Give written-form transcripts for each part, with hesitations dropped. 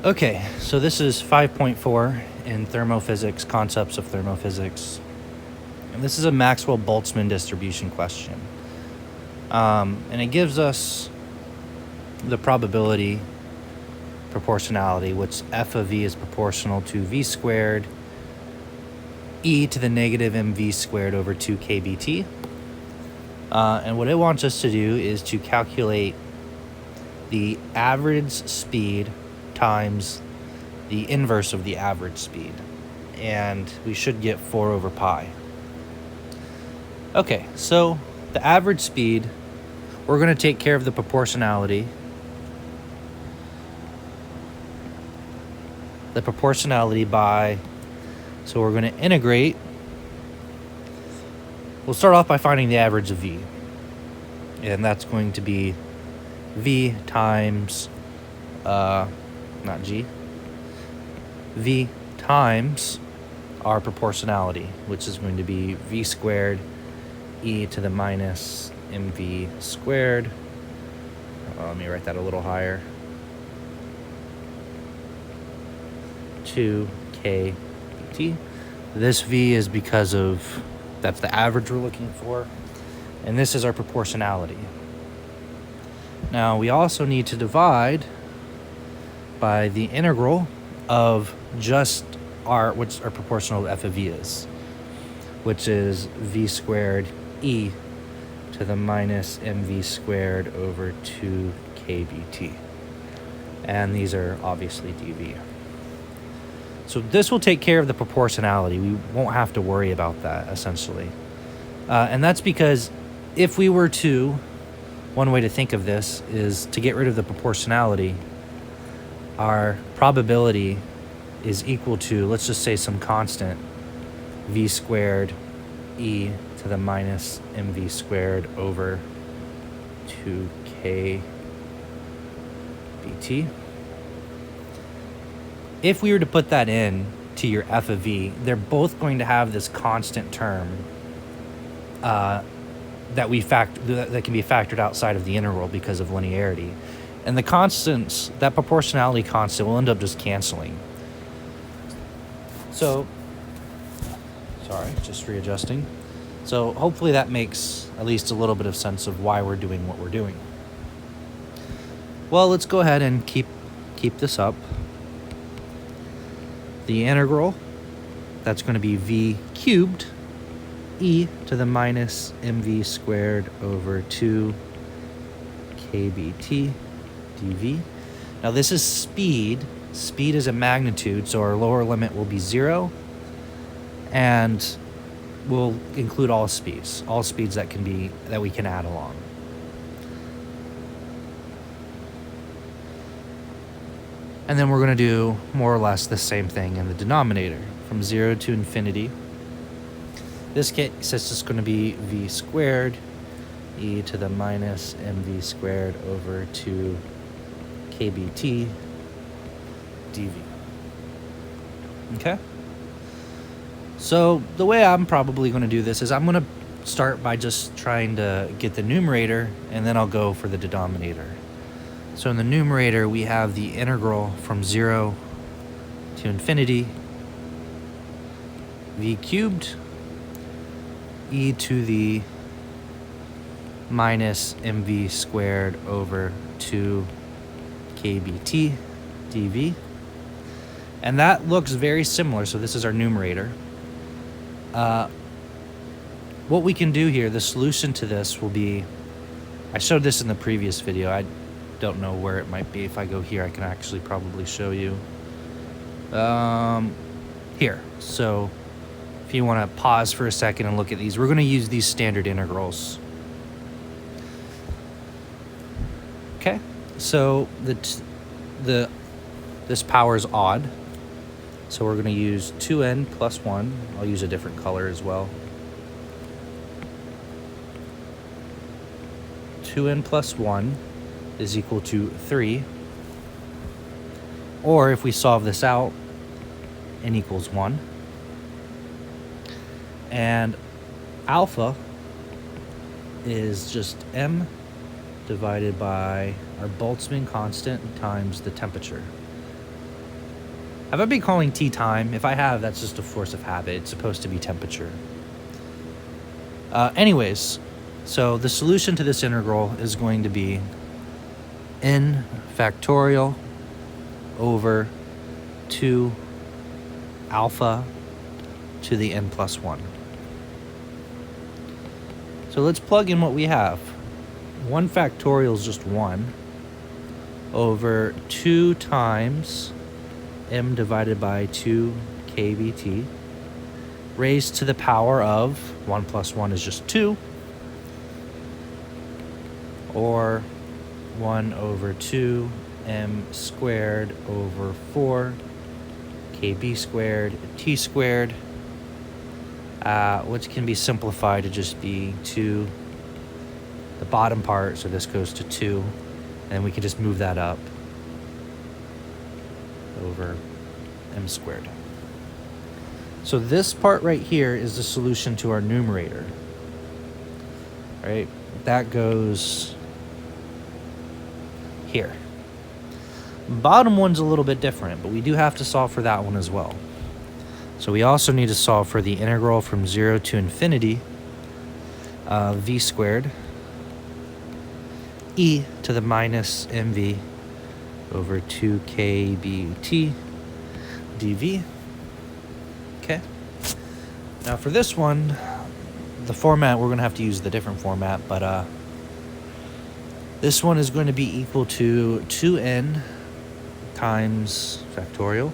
Okay, so this is 5.4 in thermophysics, concepts of thermophysics. And this is a Maxwell Boltzmann distribution question. And it gives us the probability proportionality, which f of v is proportional to v squared e to the negative mv squared over 2 kbt. And what it wants us to do is to calculate the average speed times the inverse of the average speed. And we should get 4 over pi. Okay, so the average speed, we're going to take care of the proportionality. The proportionality by, so we're going to integrate. We'll start off by finding the average of v. And that's going to be v times, not g, v times our proportionality, which is going to be v squared e to the minus mv squared. Let me write that a little higher. 2kbt. This v is because of, that's the average we're looking for, and this is our proportionality. Now we also need to divide by the integral of just which our proportional f of v is, which is v squared e to the minus mv squared over 2 kbt. And these are obviously dv. So this will take care of the proportionality. We won't have to worry about that, essentially. And that's because if we were to, one way to think of this is to get rid of the proportionality, our probability is equal to, let's just say some constant, v squared e to the minus mv squared over 2k bt. If we were to put that in to your f of v, they're both going to have this constant term that can be factored outside of the integral because of linearity. And the constants, that proportionality constant, will end up just canceling. So, sorry, just readjusting. So hopefully that makes at least a little bit of sense of why we're doing what we're doing. Well, let's go ahead and keep this up. The integral, that's going to be v cubed e to the minus mv squared over 2 kbt dv. Now this is speed. Speed is a magnitude, so our lower limit will be 0, and we'll include all speeds that we can add along. And then we're going to do more or less the same thing in the denominator, from 0 to infinity. This case, it's just going to be v squared e to the minus mv squared over 2 kbt dv. Okay? So the way I'm probably going to do this is I'm going to start by just trying to get the numerator, and then I'll go for the denominator. So in the numerator, we have the integral from 0 to infinity, v cubed e to the minus mv squared over 2 kbt dv. And that looks very similar, so this is our numerator. What we can do here, the solution to this will be, I showed this in the previous video. I don't know where it might be. If I go here, I can actually probably show you. Here. So if you want to pause for a second and look at these, we're going to use these standard integrals. Okay. So this power is odd. So we're going to use 2n plus 1. I'll use a different color as well. 2n plus 1 is equal to 3. Or if we solve this out, n equals 1. And alpha is just m divided by our Boltzmann constant times the temperature. Have I been calling T time? If I have, that's just a force of habit. It's supposed to be temperature. Anyways, so the solution to this integral is going to be n factorial over 2 alpha to the n plus 1. So let's plug in what we have. 1 factorial is just 1 over 2 times m divided by 2 kBt raised to the power of 1 plus 1 is just 2, or 1 over 2 m squared over 4 kb squared t squared, which can be simplified to just be 2, the bottom part, so this goes to 2, and we can just move that up over m squared. So this part right here is the solution to our numerator, right? That goes here. Bottom one's a little bit different, but we do have to solve for that one as well. So we also need to solve for the integral from 0 to infinity v squared e to the minus mv over 2kbt dv. Okay. Now for this one, the format, we're going to have to use the different format, but this one is going to be equal to 2n times factorial,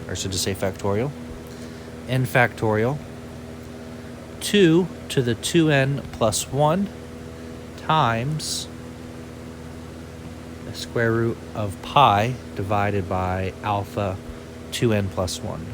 or should just say factorial, n factorial, 2 to the 2n plus 1 times the square root of pi divided by alpha 2n plus 1.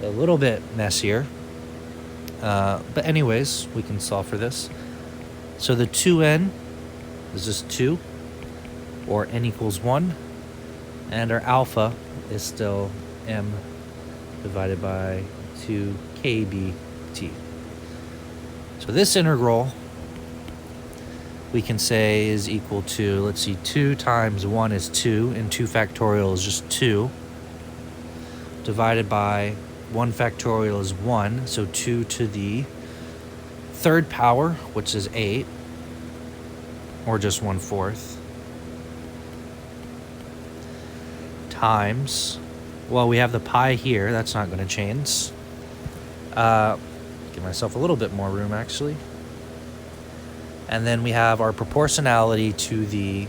A little bit messier, but anyways, we can solve for this. So the 2n is just 2, or n equals 1, and our alpha is still m divided by 2 kbt. So this integral we can say is equal to, let's see, 2 times 1 is 2, and 2 factorial is just 2, divided by 1 factorial is 1, so 2 to the third power, which is 8, or just 1/4, times, well, we have the pi here, that's not going to change. Give myself a little bit more room, actually. And then we have our proportionality to the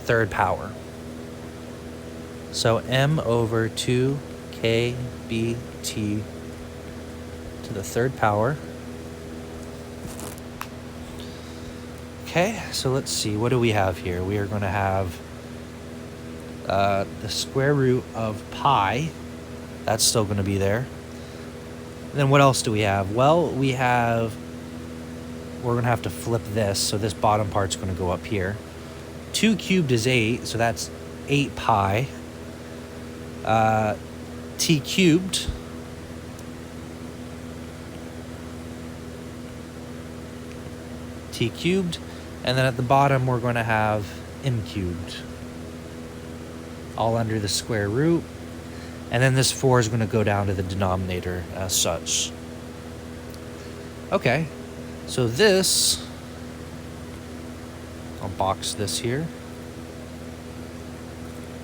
third power. So m over 2 kbt to the third power. Okay, so let's see, what do we have here? We are going to have the square root of pi. That's still going to be there. And then what else do we have? Well, we're going to have to flip this, so this bottom part's going to go up here. 2 cubed is 8, so that's 8 pi. T cubed and then at the bottom we're going to have m cubed, all under the square root, and then this 4 is going to go down to the denominator as such. Okay, so this, I'll box this here.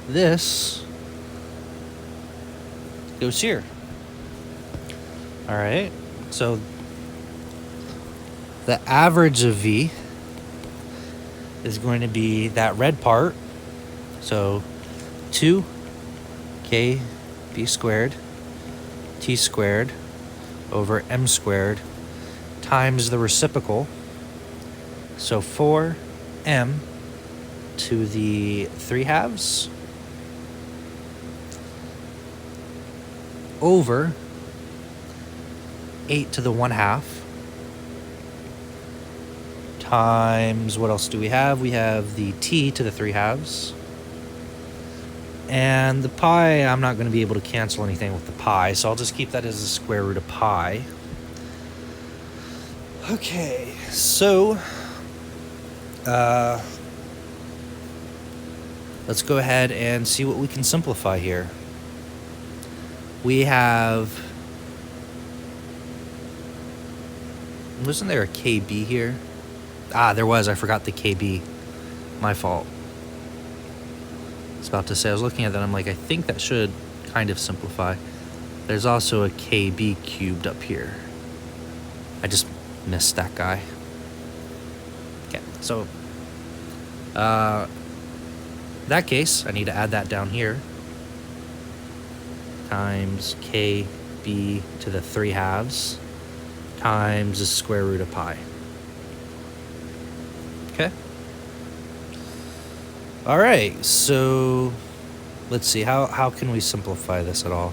This goes here. All right, so the average of V is going to be that red part, so 2 kb squared t squared over m squared times the reciprocal, so 4m to the 3/2 over 8 to the 1/2 times, what else do we have? We have the t to the 3/2. And the pi, I'm not going to be able to cancel anything with the pi, so I'll just keep that as the square root of pi. Okay, so let's go ahead and see what we can simplify here. We have, wasn't there a KB here? Ah, there was. I forgot the KB. My fault. I was about to say, I was looking at that. I'm like, I think that should kind of simplify. There's also a KB cubed up here. I just missed that guy. Okay, so that case, I need to add that down here. Times KB to the 3/2 times the square root of pi. Okay. All right, so let's see, how can we simplify this at all?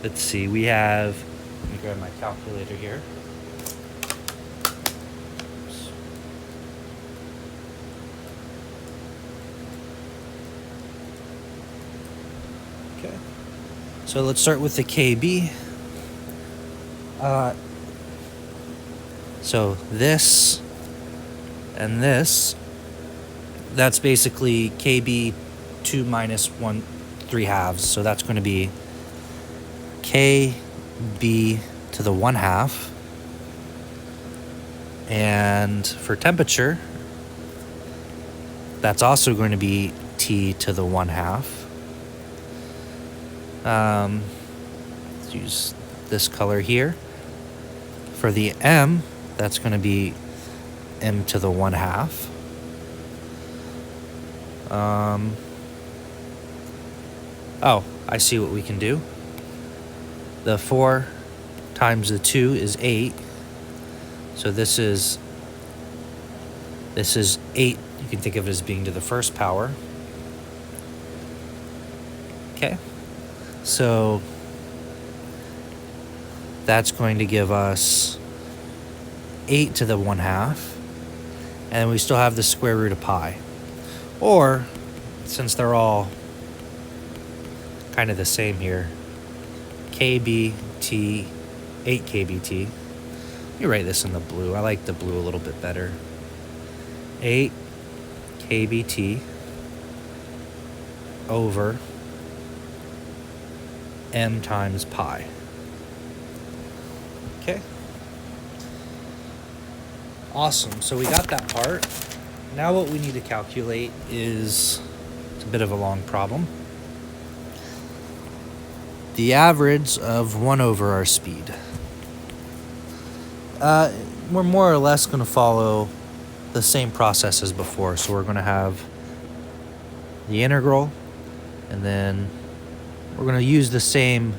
Let's see, we have, let me grab my calculator here. Okay, so let's start with the KB. So this and this, that's basically KB 2 minus 1 3/2. So that's going to be KB to the 1/2. And for temperature, that's also going to be T to the 1/2. Let's use this color here. For the M, that's going to be M to the 1/2. Oh, I see what we can do. The 4 times the 2 is 8. So this is 8. You can think of it as being to the first power. Okay. So that's going to give us 8 to the 1/2. And we still have the square root of pi. Or, since they're all kind of the same here, KBT, 8 KBT. Let me write this in the blue. I like the blue a little bit better. 8 KBT over M times pi. Okay. Awesome. So we got that part. Now what we need to calculate is, it's a bit of a long problem, the average of 1 over our speed. We're more or less going to follow the same process as before. So we're going to have the integral, and then we're going to use the same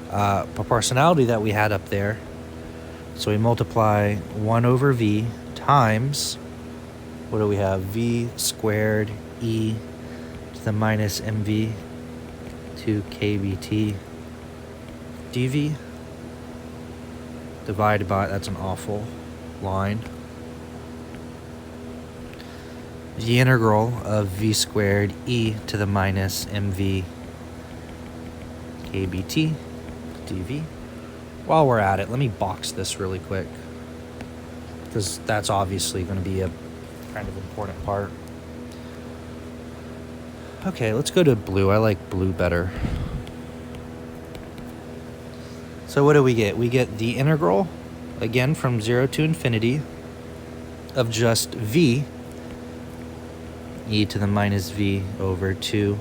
proportionality that we had up there. So we multiply 1 over v times, what do we have? V squared e to the minus mv 2 kbt dv divided by, that's an awful line, the integral of v squared e to the minus mv kbt dv. While we're at it, let me box this really quick, because that's obviously going to be a kind of important part. Okay, let's go to blue. I like blue better. So what do we get? We get the integral, again, from 0 to infinity, of just v, e to the minus v over 2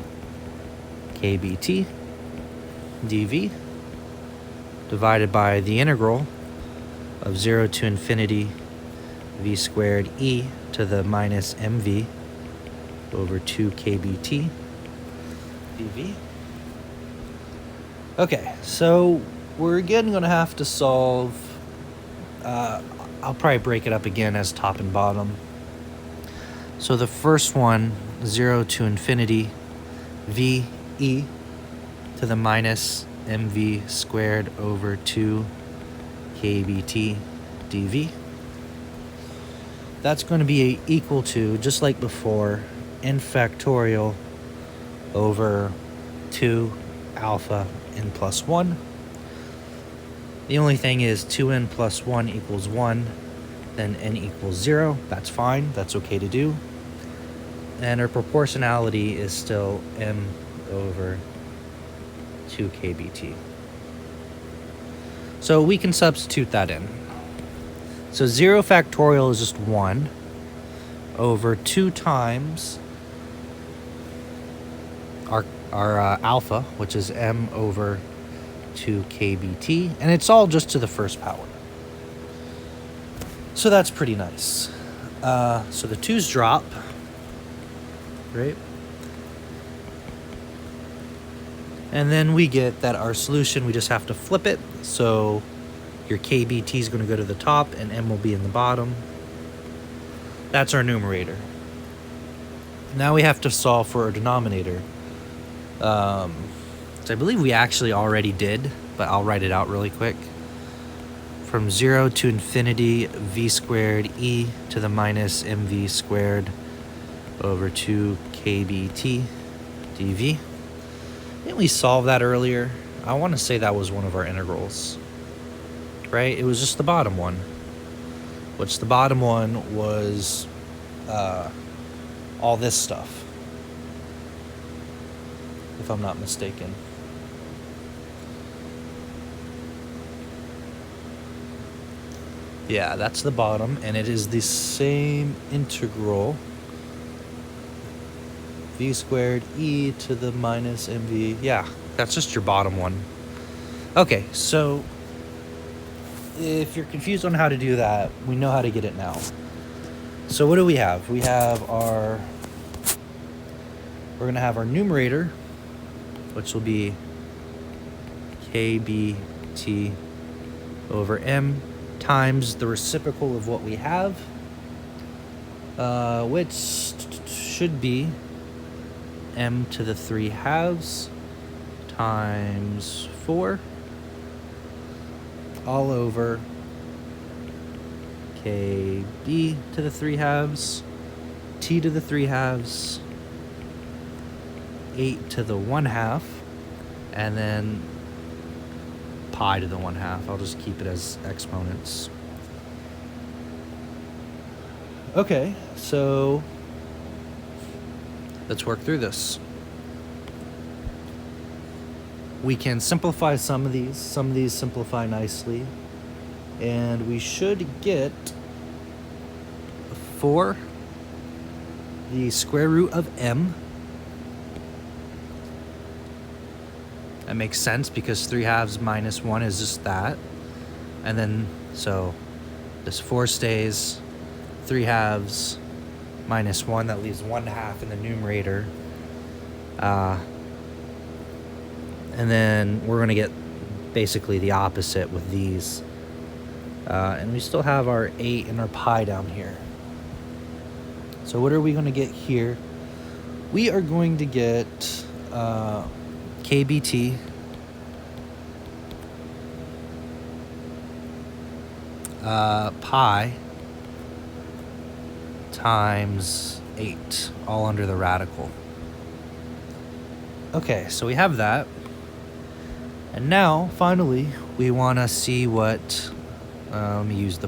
kbt dv, divided by the integral of 0 to infinity v squared e to the minus mv over 2 kbt dv. Okay, so we're again going to have to solve, I'll probably break it up again as top and bottom. So the first one, 0 to infinity v e to the minus mv squared over 2 kbt dv. That's going to be equal to, just like before, n factorial over 2 alpha n plus 1. The only thing is 2n plus 1 equals 1, then n equals 0. That's fine. That's okay to do. And our proportionality is still m over 2kbt. So we can substitute that in. So 0 factorial is just 1 over 2 times our alpha, which is m over 2kbt, and it's all just to the first power. So that's pretty nice. So the 2's drop, right? And then we get that our solution, we just have to flip it. So your kbt is going to go to the top and m will be in the bottom. That's our numerator. Now we have to solve for our denominator. So I believe we actually already did, but I'll write it out really quick. From 0 to infinity, v squared e to the minus mv squared over 2kbt dv. Didn't we solve that earlier? I want to say that was one of our integrals, right? It was just the bottom one, which the bottom one was all this stuff, if I'm not mistaken. Yeah, that's the bottom, and it is the same integral, v squared e to the minus mv. Yeah, that's just your bottom one. Okay, so if you're confused on how to do that, we know how to get it now. So what do we have? We have we're going to have our numerator, which will be kbt over m times the reciprocal of what we have, which should be m to the 3 halves times 4 all over kb to the 3 halves, t to the 3 halves, 8 to the 1 half, and then pi to the 1 half. I'll just keep it as exponents. Okay, so let's work through this. We can simplify some of these. Some of these simplify nicely. And we should get 4 the square root of m. That makes sense because 3 halves minus 1 is just that. And then, so this 4 stays, 3 halves minus 1, that leaves 1 half in the numerator. And then we're going to get basically the opposite with these. And we still have our 8 and our pi down here. So what are we going to get here? We are going to get kbt pi times 8, all under the radical. Okay, so we have that. And now, finally, we want to see what, let me use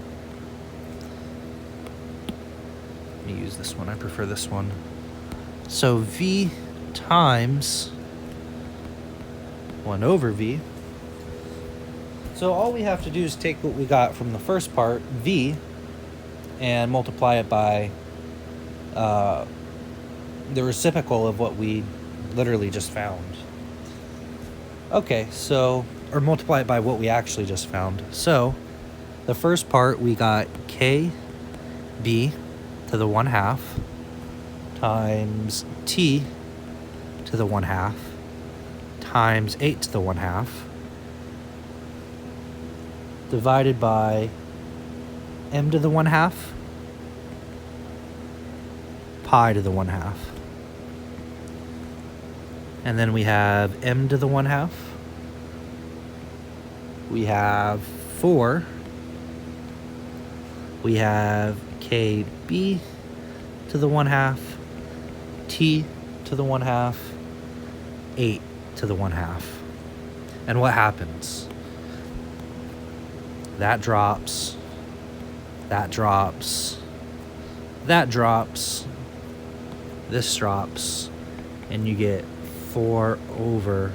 this one. I prefer this one. So v times 1 over v. So all we have to do is take what we got from the first part, v, and multiply it by the reciprocal of what we literally just found. Okay, so, or multiply it by what we actually just found. So, the first part we got kb to the 1 half times t to the 1 half times 8 to the 1 half divided by m to the 1 half pi to the 1 half. And then we have m to the 1 half. We have 4. We have kb to the 1 half, t to the 1 half, 8 to the 1 half. And what happens? that drops, that drops, that drops, this drops, and you get 4 over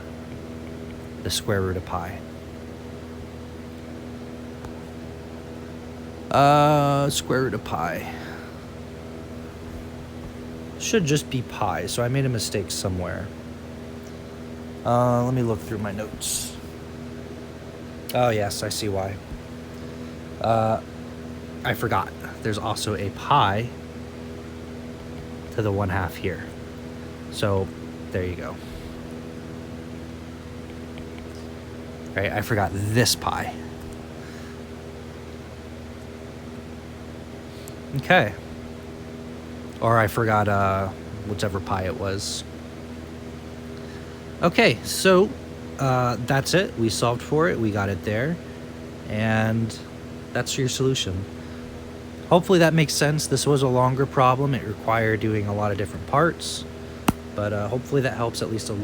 the square root of pi. Square root of pi should just be pi, so I made a mistake somewhere. Let me look through my notes. Oh yes, I see why. I forgot. There's also a pi to the 1/2 here. So there you go. Right, I forgot this pi. Okay. Or I forgot whichever pi it was. Okay, so that's it. We solved for it. We got it there. And that's your solution. Hopefully that makes sense. This was a longer problem. It required doing a lot of different parts. But hopefully that helps at least a